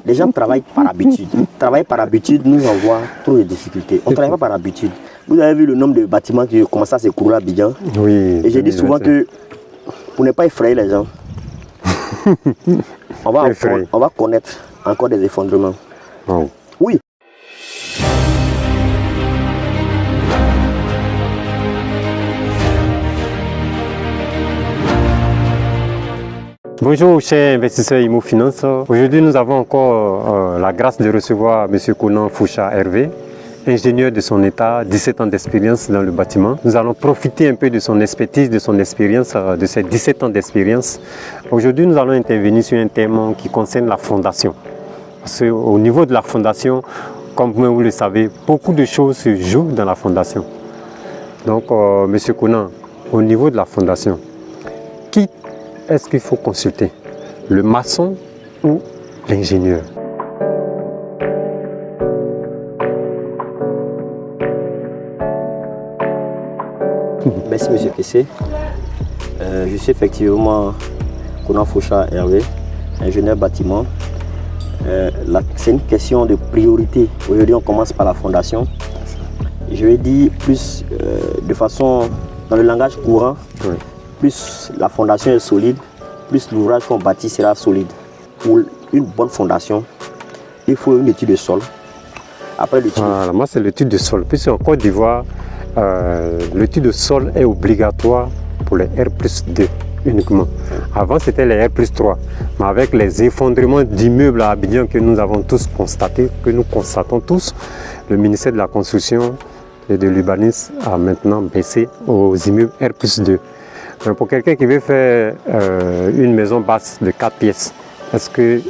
Les gens travaillent par habitude. Travailler par habitude nous envoie trop de difficultés. On ne travaille pas par habitude. Vous avez vu le nombre de bâtiments qui commencent à s'écrouler à Abidjan. Oui. Et je dis souvent que pour ne pas effrayer les gens, on va connaître encore des effondrements. Oh. Oui. Bonjour chers investisseurs Imo Finance. Aujourd'hui nous avons encore la grâce de recevoir M. Konan Foucha Hervé, ingénieur de son état, 17 ans d'expérience dans le bâtiment. Nous allons profiter un peu de son expertise, de son expérience, de ses 17 ans d'expérience. Aujourd'hui nous allons intervenir sur un thème qui concerne la fondation. Parce qu'au niveau de la fondation, comme vous le savez, beaucoup de choses se jouent dans la fondation. Donc M. Konan, au niveau de la fondation, qui est-ce qu'il faut consulter? Le maçon ou l'ingénieur? Merci M. Kessé. Je suis effectivement Konan Foucha Hervé, ingénieur bâtiment. C'est une question de priorité. Aujourd'hui on commence par la fondation. Je vais dire plus de façon dans le langage courant. Oui. Plus la fondation est solide, plus l'ouvrage qu'on bâtit sera solide. Pour une bonne fondation, il faut une étude de sol. Après l'étude. Voilà, moi c'est l'étude de sol. Puisque en Côte d'Ivoire, l'étude de sol est obligatoire pour les R+2 uniquement. Avant c'était les R+3. Mais avec les effondrements d'immeubles à Abidjan que nous avons tous constatés, que nous constatons tous, le ministère de la Construction et de l'Urbanisme a maintenant baissé aux immeubles R+2. Pour quelqu'un qui veut faire une maison basse de 4 pièces, est-ce qu'elle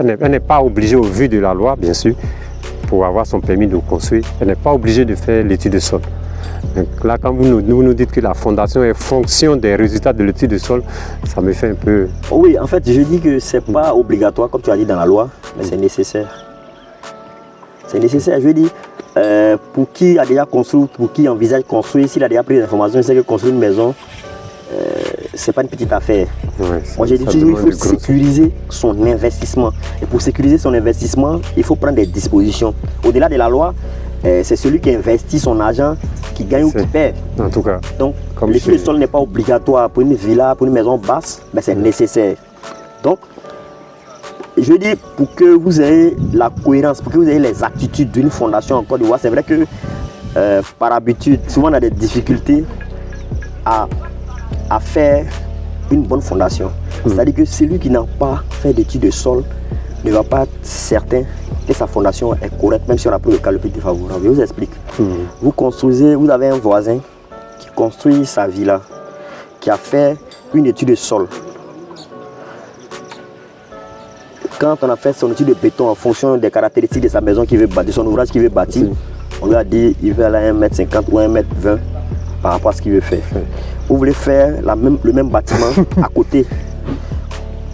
n'est pas obligée au vu de la loi, bien sûr, pour avoir son permis de construire, elle n'est pas obligée de faire l'étude de sol. Donc là, quand vous nous dites que la fondation est fonction des résultats de l'étude de sol, ça me fait un peu... Oui, en fait, je dis que ce n'est pas obligatoire, comme tu as dit dans la loi, mais c'est nécessaire. C'est nécessaire, je dis, pour qui a déjà construit, pour qui envisage construire, s'il a déjà pris des informations, il sait que construire une maison, c'est pas une petite affaire. Ouais, moi j'ai dit toujours qu'il faut sécuriser son investissement. Et pour sécuriser son investissement, il faut prendre des dispositions. Au-delà de la loi, c'est celui qui investit son argent qui gagne ou qui perd. En tout cas. Donc l'étude de sol n'est pas obligatoire pour une villa, pour une maison basse, mais c'est nécessaire. Donc je dis pour que vous ayez la cohérence, pour que vous ayez les aptitudes d'une fondation en Côte d'Ivoire, c'est vrai que par habitude, souvent on a des difficultés à faire une bonne fondation. C'est-à-dire que celui qui n'a pas fait d'études de sol ne va pas être certain que sa fondation est correcte, même si on a pris le cas le plus défavorable. Je vous explique. Vous construisez, vous avez un voisin qui construit sa villa, qui a fait une étude de sol. Quand on a fait son étude de béton en fonction des caractéristiques de sa maison qu'il veut bâtir, de son ouvrage qu'il veut bâtir, on lui a dit qu'il veut aller à 1,50 m ou 1,20 m par rapport à ce qu'il veut faire. Vous voulez faire le même bâtiment à côté,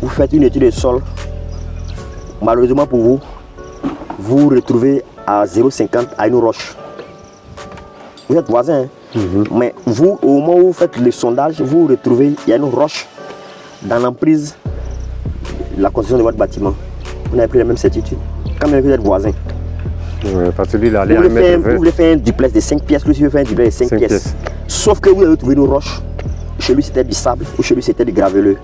vous faites une étude de sol, malheureusement pour vous, vous vous retrouvez à 0,50 m à une roche. Vous êtes voisin, hein? Mais vous, au moment où vous faites le sondage, vous vous retrouvez, il y a une roche dans l'emprise de la construction de votre bâtiment. Vous n'avez plus la même certitude, quand même vous êtes voisin. Parce que lui, il allait vous voulez faire un duplex de 5 pièces, lui, il veut faire un duplex de 5 pièces. Sauf que vous avez trouvé une roche, chez lui c'était du sable, ou chez lui c'était du graveleux.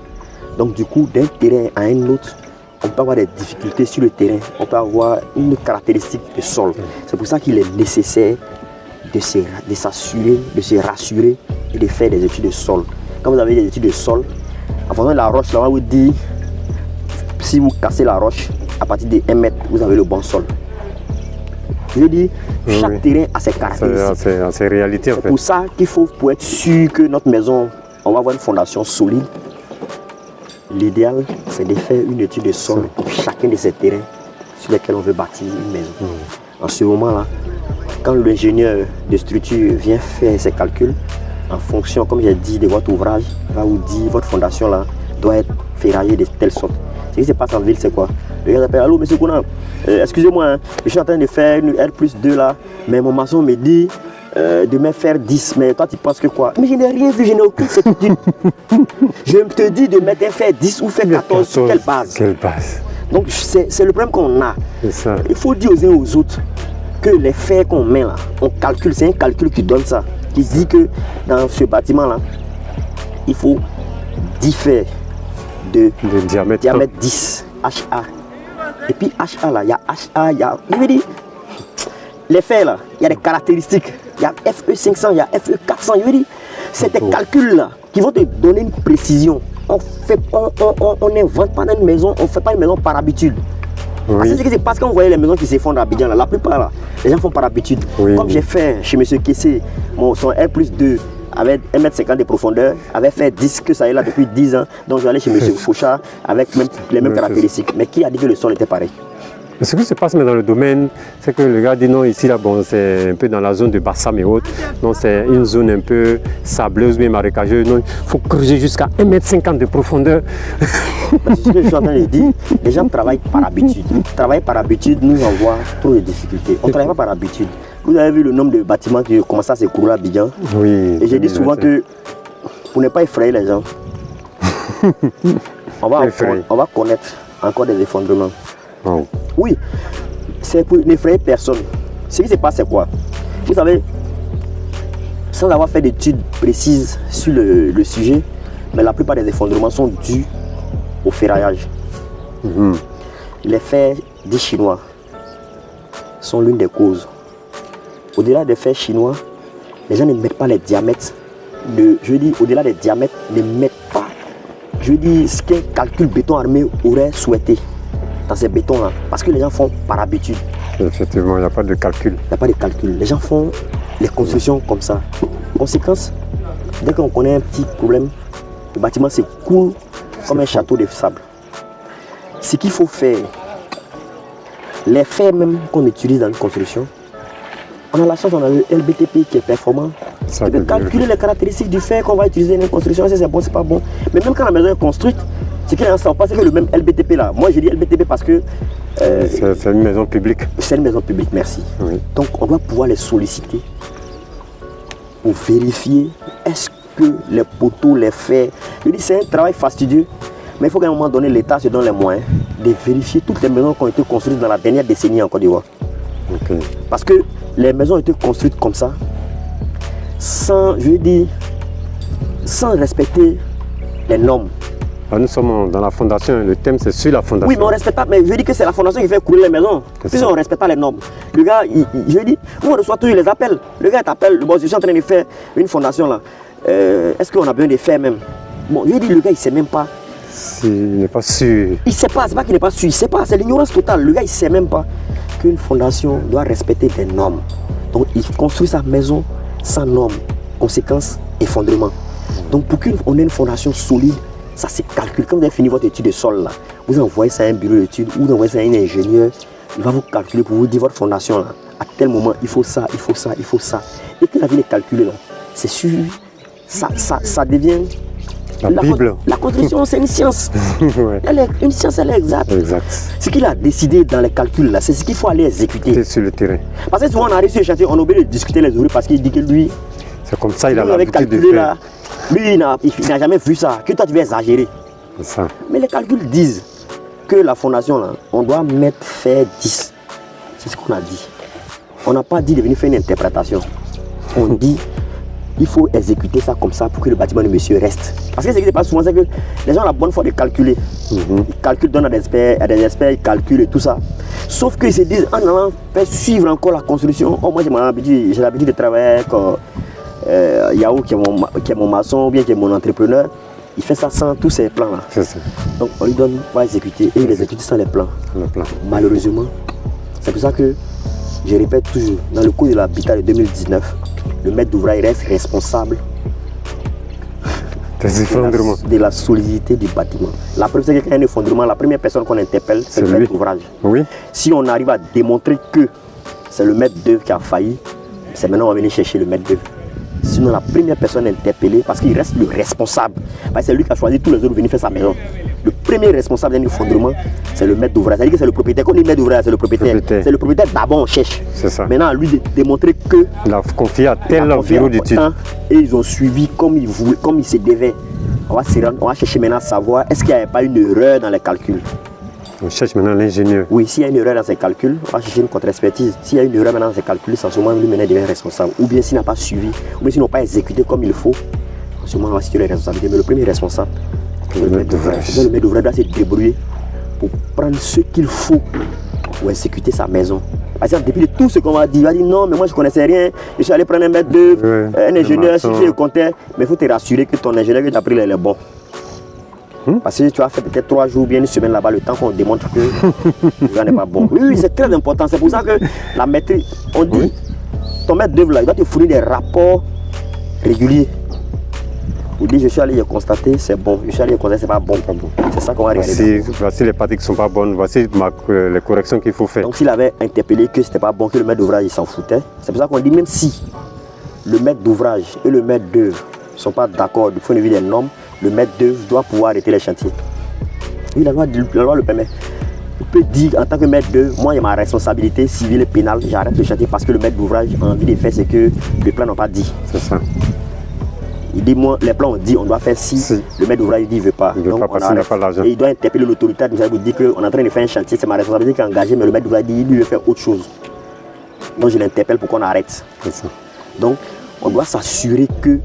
Donc du coup, d'un terrain à un autre, on peut avoir des difficultés sur le terrain, on peut avoir une caractéristique de sol. C'est pour ça qu'il est nécessaire de s'assurer, de se rassurer et de faire des études de sol. Quand vous avez des études de sol, en fonction de la roche, là on vous dit, si vous cassez la roche, à partir de 1 mètre, vous avez le bon sol. Je dis, chaque terrain a ses caractéristiques. C'est réalité en fait. C'est pour ça qu'il faut, pour être sûr que notre maison, on va avoir une fondation solide. L'idéal, c'est de faire une étude de sol pour chacun de ces terrains sur lesquels on veut bâtir une maison. En ce moment-là, quand l'ingénieur de structure vient faire ses calculs, en fonction, comme j'ai dit, de votre ouvrage, il va vous dire votre fondation là doit être ferraillée de telle sorte. Ce qui se passe en ville, c'est quoi? Le gars appelle, allô monsieur Konan, excusez-moi, hein, je suis en train de faire une R+2 là, mais mon maçon me dit de me faire 10, mais toi tu penses que quoi? Mais je n'ai rien vu, je n'ai aucune certitude. Je te dis de me faire 10 ou faire 14, sur quelle base? Donc c'est le problème qu'on a. Ça. Il faut dire aux uns aux autres que les faits qu'on met là, on calcule, c'est un calcul qui donne ça, qui dit que dans ce bâtiment là, il faut 10 fers de diamètre 10, HA. Et puis HA là, il y a HA, il y a, je veux dire, les fers là, il y a des caractéristiques, il y a FE 500, il y a FE 400, je veux dire, c'est des calculs là qui vont te donner une précision. On n'invente pas une maison, on ne fait pas une maison par habitude. Oui. Parce que ce qui se passe quand vous voyez les maisons qui s'effondrent à Abidjan, là, la plupart là, les gens font par habitude. Oui, comme j'ai fait chez M. Kessé, son R+2 avec 1,50 m de profondeur, avait fait 10 que ça est là depuis 10 ans. Donc je vais aller chez M. Fauchard avec les mêmes caractéristiques. Mais qui a dit que le sol était pareil? Ce qui se passe mais dans le domaine, c'est que le gars dit non, ici là, bon, c'est un peu dans la zone de Bassam et autres. Donc c'est une zone un peu sableuse, mais marécageuse. Donc il faut creuser jusqu'à 1,50 m de profondeur. C'est ce que je suis en train de dire. Les gens travaillent par habitude. Travailler par habitude nous envoie trop de difficultés. On ne travaille pas par habitude. Vous avez vu le nombre de bâtiments qui commencent à s'écrouler à Abidjan. Oui. Et j'ai dit souvent que pour ne pas effrayer les gens, on va connaître encore des effondrements. Oh. Oui, c'est pour n'effrayer personne. Ce qui se passe, c'est quoi? Vous savez, sans avoir fait d'études précises sur le sujet, mais la plupart des effondrements sont dus au ferraillage. Les fers dits chinois sont l'une des causes. Au-delà des fers chinois, les gens ne mettent pas les diamètres. Je dis, au-delà des diamètres, ne mettent pas, je dis, ce qu'un calcul béton armé aurait souhaité dans ces bétons-là, parce que les gens font par habitude. Effectivement, il n'y a pas de calcul. Il n'y a pas de calcul. Les gens font les constructions comme ça. Conséquence, dès qu'on connaît un petit problème, le bâtiment s'écoule comme un château de sable. Ce qu'il faut faire, les fers même qu'on utilise dans une construction, on a la chance, on a le LBTP qui est performant. On peut calculer les caractéristiques du fer qu'on va utiliser dans une construction, si c'est bon, c'est pas bon. Mais même quand la maison est construite, ce qui ne savent pas, c'est que le même LBTP là, moi je dis LBTP parce que... c'est une maison publique. C'est une maison publique, merci. Oui. Donc on doit pouvoir les solliciter pour vérifier est-ce que les poteaux, les fers... Je dis c'est un travail fastidieux, mais il faut qu'à un moment donné l'État se donne les moyens de vérifier toutes les maisons qui ont été construites dans la dernière décennie en Côte d'Ivoire. Okay. Parce que les maisons ont été construites comme ça, sans, je dis, sans respecter les normes. Alors nous sommes dans la fondation, le thème c'est sur la fondation. Oui, mais on ne respecte pas, mais je dis que c'est la fondation qui fait couler les maisons. Si on ne respecte pas les normes. Le gars, je dis, on reçoit toujours les appels. Le gars t'appelle, bon, je suis en train de faire une fondation là. Est-ce qu'on a besoin de faire même? Bon, je dis, le gars il ne sait même pas. Il n'est pas sûr. Il ne sait pas, c'est pas qu'il n'est pas sûr, il ne sait pas, c'est l'ignorance totale. Le gars il ne sait même pas qu'une fondation doit respecter des normes. Donc il construit sa maison sans normes. Conséquence, effondrement. Donc pour qu'on ait une fondation solide, ça se calcule. Quand vous avez fini votre étude de sol là, vous envoyez ça à un bureau d'études ou vous envoyez ça à un ingénieur, il va vous calculer pour vous dire votre fondation là. À tel moment, il faut ça, il faut ça, il faut ça. Et que la ville est calculée là, c'est sûr, ça devient... La Bible. La construction, c'est une science. Ouais. Une science, elle est exacte. Exact. Ce qu'il a décidé dans les calculs là, c'est ce qu'il faut aller exécuter. C'est sur le terrain. Parce que souvent on arrive sur le chantier, on oublie de discuter les ouvriers parce qu'il dit que lui, c'est comme ça, il a l'habitude de faire. Là, lui, il n'a jamais vu ça, que toi tu vas exagérer. Ça. Mais les calculs disent que la fondation là, on doit mettre faire 10. C'est ce qu'on a dit. On n'a pas dit de venir faire une interprétation. On dit il faut exécuter ça comme ça pour que le bâtiment de monsieur reste. Parce que ce qui se passe souvent, c'est que les gens ont la bonne foi de calculer. Ils calculent, donnent à des experts, ils calculent et tout ça. Sauf qu'ils se disent, en allant faire suivre encore la construction, oh, moi j'ai l'habitude de travailler avec Yahoo qui est mon maçon ou bien qui est mon entrepreneur. Il fait ça sans tous ces plans-là. Donc on lui donne pour exécuter et il exécute sans les plans. Malheureusement, c'est pour ça que je répète toujours, dans le cours de l'habitat de 2019, le maître d'ouvrage reste responsable de la solidité du bâtiment. La preuve, c'est qu'il y a un effondrement, la première personne qu'on interpelle, c'est le maître d'ouvrage. Oui. Si on arrive à démontrer que c'est le maître d'œuvre qui a failli, c'est maintenant qu'on va venir chercher le maître d'œuvre. Sinon, la première personne interpellée, parce qu'il reste le responsable, parce que c'est lui qui a choisi tous les autres de venir faire sa maison. Le premier responsable d'un effondrement, c'est le maître d'ouvrage. C'est-à-dire que c'est le propriétaire. Quand on dit maître d'ouvrage, c'est le propriétaire. C'est le propriétaire d'abord, on cherche. C'est ça. Maintenant, lui de démontrer que. Il a confié à tel bureau d'études. Et ils ont suivi comme ils voulaient, comme ils se devaient. On va chercher maintenant à savoir est-ce qu'il n'y avait pas une erreur dans les calculs. On cherche maintenant l'ingénieur. Oui, s'il y a une erreur dans ses calculs, on va chercher une contre-expertise. S'il y a une erreur dans ses calculs, c'est en ce moment lui-même devient responsable. Ou bien s'il n'a pas suivi, ou bien s'il n'a pas exécuté comme il faut, en ce moment on va situer les responsabilités. Mais le premier responsable, c'est le maître d'ouvrage. Le maître d'ouvrage doit se débrouiller pour prendre ce qu'il faut pour exécuter sa maison. Par exemple, depuis tout ce qu'on va dire, il va dire non, mais moi je ne connaissais rien, je suis allé prendre un maître d'œuvre, un ingénieur, si tu comptais, mais il faut te rassurer que ton ingénieur que tu as pris est bon. Parce que tu as fait peut-être 3 jours ou bien une semaine là-bas, le temps qu'on démontre que le n'est pas bon. Oui, c'est très important. C'est pour ça que la maîtrise, on dit, ton maître d'œuvre là, il doit te fournir des rapports réguliers. Pour dire, je suis allé constater, c'est bon. Je suis allé constater, c'est pas bon. C'est ça qu'on va regarder. Voici les parties qui ne sont pas bonnes, voici les corrections qu'il faut faire. Donc s'il avait interpellé que c'était pas bon, que le maître d'ouvrage il s'en foutait, c'est pour ça qu'on dit, même si le maître d'ouvrage et le maître d'œuvre ne sont pas d'accord du point de vue des normes, le maître d'œuvre doit pouvoir arrêter les chantiers. Oui, la loi le permet. Il peut dire en tant que maître d'œuvre, moi il y a ma responsabilité civile et pénale, j'arrête le chantier parce que le maître d'ouvrage a envie de faire ce que les plans n'ont pas dit. C'est ça. Il dit, moi, les plans ont dit, on doit faire si. Le maître d'ouvrage dit, il ne veut pas. Donc, on arrête. Pas l'argent. Et il doit interpeller l'autorité administrative pour dire qu'on est en train de faire un chantier, c'est ma responsabilité qui est engagée, mais le maître d'ouvrage dit, lui, veut faire autre chose. Donc, je l'interpelle pour qu'on arrête. C'est ça. Donc, on doit s'assurer que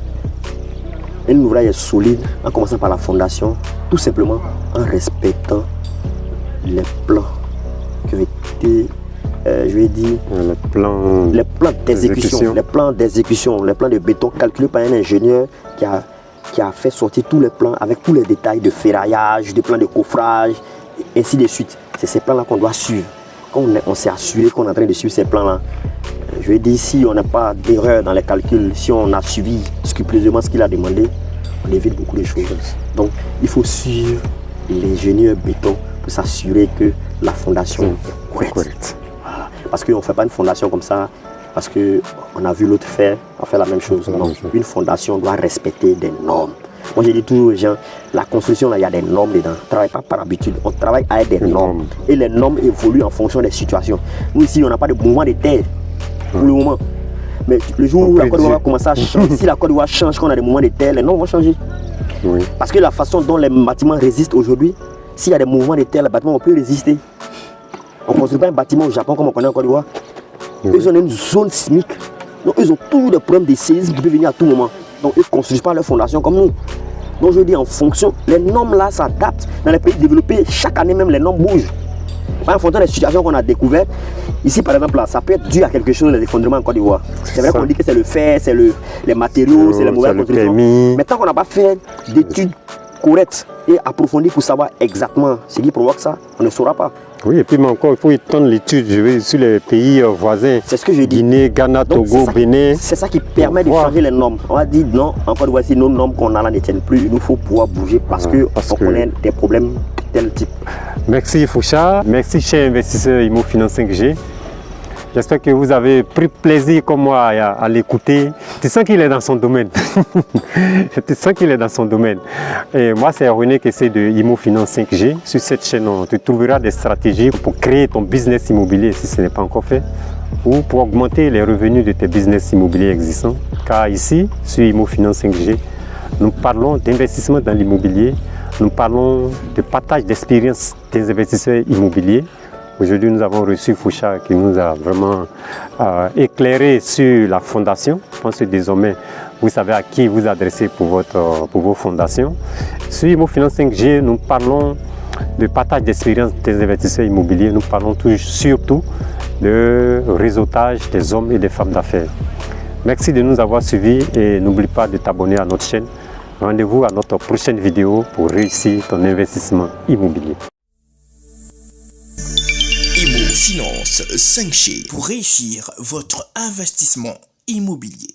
un ouvrage est solide, en commençant par la fondation, tout simplement en respectant les plans qui ont été, je vais dire, les plans d'exécution, les plans de béton calculés par un ingénieur qui a fait sortir tous les plans avec tous les détails de ferraillage, des plans de coffrage, et ainsi de suite. C'est ces plans-là qu'on doit suivre. Quand on s'est assuré qu'on est en train de suivre ces plans-là, je vais dire, si on n'a pas d'erreur dans les calculs, si on a suivi scrupuleusement ce qu'il a demandé, on évite beaucoup de choses. Donc, il faut suivre l'ingénieur béton pour s'assurer que la fondation est correcte. Voilà. Parce qu'on ne fait pas une fondation comme ça, parce qu'on a vu l'autre faire, on fait la même chose. Non, une fondation doit respecter des normes. Moi, je dis toujours aux gens, la construction, là, il y a des normes dedans. On ne travaille pas par habitude, on travaille avec des normes. Et les normes évoluent en fonction des situations. Nous, ici, on n'a pas de mouvement de terre pour le moment. Mais le jour où la Côte d'Ivoire va commencer à changer, si la Côte d'Ivoire change, qu'on a des mouvements de terre, les normes vont changer. Oui. Parce que la façon dont les bâtiments résistent aujourd'hui, s'il y a des mouvements de terre, les bâtiments peuvent résister. On ne construit pas un bâtiment au Japon comme on connaît en Côte d'Ivoire. Oui. Ils ont une zone sismique. Donc ils ont toujours des problèmes de séisme qui peuvent venir à tout moment. Donc ils ne construisent pas leur fondation comme nous. Donc je dis en fonction, les normes là s'adaptent. Dans les pays développés, chaque année même les normes bougent. En fonction des situations qu'on a découvertes, ici par exemple là, ça peut être dû à quelque chose, les effondrements en Côte d'Ivoire. C'est vrai qu'on dit que c'est le fer, c'est les matériaux, c'est les mauvaises constructions. Mais tant qu'on n'a pas fait d'études correctes et approfondies pour savoir exactement ce qui provoque ça, on ne saura pas. Oui, et puis encore, il faut étendre l'étude sur les pays voisins. C'est ce que je dis. Guinée, Ghana, Togo, Bénin. C'est ça qui permet de changer les normes. On va dire non, encore voici nos normes qu'on a là ne tiennent plus. Il nous faut pouvoir bouger parce qu'on connaît des problèmes de tel type. Merci Foucha, merci cher investisseur Imo Finance 5G. J'espère que vous avez pris plaisir comme moi à l'écouter. Tu sens qu'il est dans son domaine. Tu sens qu'il est dans son domaine. Et moi, c'est René Kessé de Imo Finance 5G. Sur cette chaîne, tu trouveras des stratégies pour créer ton business immobilier si ce n'est pas encore fait, ou pour augmenter les revenus de tes business immobiliers existants. Car ici, sur Imo Finance 5G, nous parlons d'investissement dans l'immobilier. Nous parlons de partage d'expérience des investisseurs immobiliers. Aujourd'hui, nous avons reçu Foucha qui nous a vraiment éclairé sur la fondation. Je pense que désormais, vous savez à qui vous adresser pour vos fondations. Sur Imo Finance 5G, nous parlons de partage d'expérience des investisseurs immobiliers. Nous parlons surtout de réseautage des hommes et des femmes d'affaires. Merci de nous avoir suivis et n'oublie pas de t'abonner à notre chaîne. Rendez-vous à notre prochaine vidéo pour réussir ton investissement immobilier. Imo Finance 5G pour réussir votre investissement immobilier.